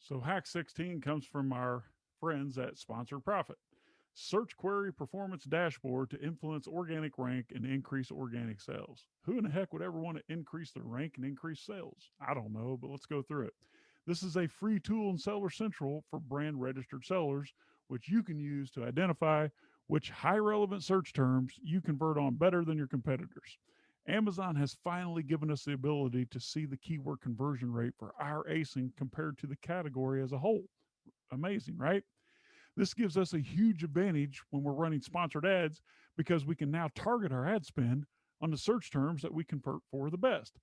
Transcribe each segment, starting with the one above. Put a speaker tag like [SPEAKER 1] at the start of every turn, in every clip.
[SPEAKER 1] So hack 16 comes from our friends at Sponsored Profit. Search query performance dashboard to influence organic rank and increase organic sales. Who in the heck would ever want to increase their rank and increase sales? I don't know, but let's go through it. This is a free tool in Seller Central for brand registered sellers, which you can use to identify which high relevant search terms you convert on better than your competitors. Amazon has finally given us the ability to see the keyword conversion rate for our ASIN compared to the category as a whole. Amazing, right? This gives us a huge advantage when we're running sponsored ads because we can now target our ad spend on the search terms that we convert for the best.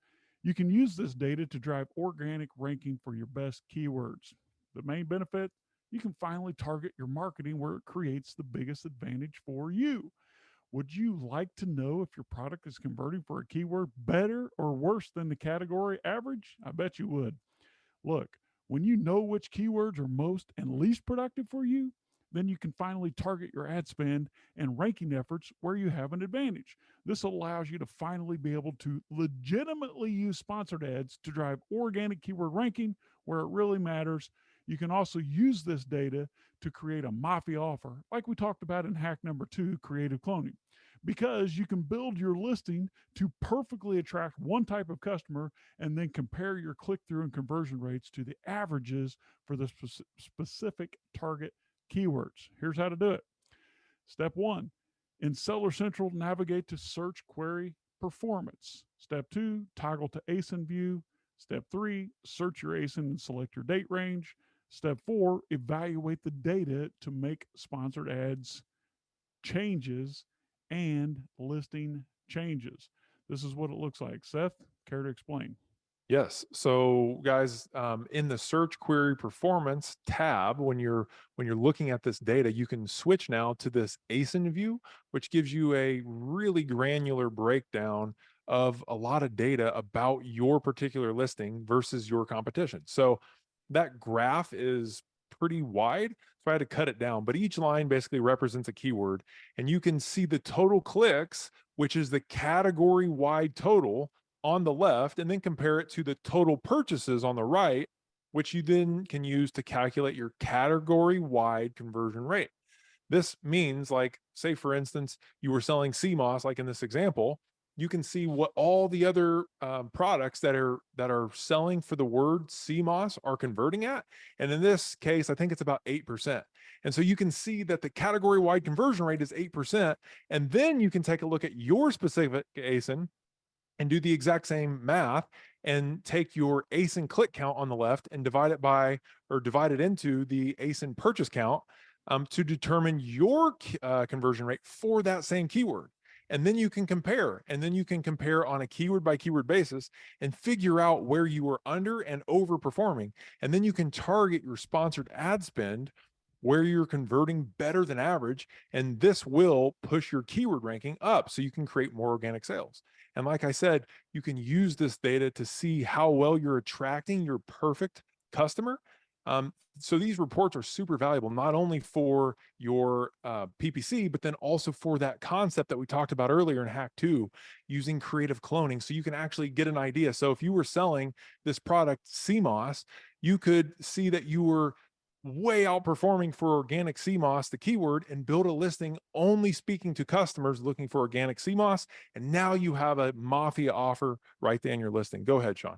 [SPEAKER 1] You can use this data to drive organic ranking for your best keywords. The main benefit, you can finally target your marketing where it creates the biggest advantage for you. Would you like to know if your product is converting for a keyword better or worse than the category average? I bet you would. Look, when you know which keywords are most and least productive for you, then you can finally target your ad spend and ranking efforts where you have an advantage. This allows you to finally be able to legitimately use sponsored ads to drive organic keyword ranking where it really matters. You can also use this data to create a mafia offer, like we talked about in hack number 2, creative cloning, because you can build your listing to perfectly attract one type of customer and then compare your click through and conversion rates to the averages for the specific target keywords. Here's how to do it. Step 1, in Seller Central, navigate to search query performance. Step 2, toggle to ASIN view. Step 3, search your ASIN and select your date range. Step 4, evaluate the data to make sponsored ads changes and listing changes. This is what it looks like. Seth, care to explain?
[SPEAKER 2] Yes. So guys, in the search query performance tab, when you're looking at this data, you can switch now to this ASIN view, which gives you a really granular breakdown of a lot of data about your particular listing versus your competition. So that graph is pretty wide. So I had to cut it down, but each line basically represents a keyword, and you can see the total clicks, which is the category wide total on the left, and then compare it to the total purchases on the right, which you then can use to calculate your category wide conversion rate. This means, like, say for instance, you were selling CMOS, like in this example, you can see what all the other products that are selling for the word CMOS are converting at. And in this case, I think it's about 8%. And so you can see that the category wide conversion rate is 8%. And then you can take a look at your specific ASIN and do the exact same math and take your ASIN click count on the left and divide it by, or divide it into the ASIN purchase count, to determine your conversion rate for that same keyword. And then you can compare, and then you can compare on a keyword by keyword basis and figure out where you are under and overperforming. And then you can target your sponsored ad spend where you're converting better than average. And this will push your keyword ranking up so you can create more organic sales. And like I said, you can use this data to see how well you're attracting your perfect customer. So these reports are super valuable, not only for your PPC, but then also for that concept that we talked about earlier in Hack 2, using creative cloning. So you can actually get an idea. So if you were selling this product, CMOS, you could see that you were way outperforming for organic CMOS, the keyword, and build a listing only speaking to customers looking for organic CMOS. And now you have a mafia offer right there in your listing. Go ahead, Sean.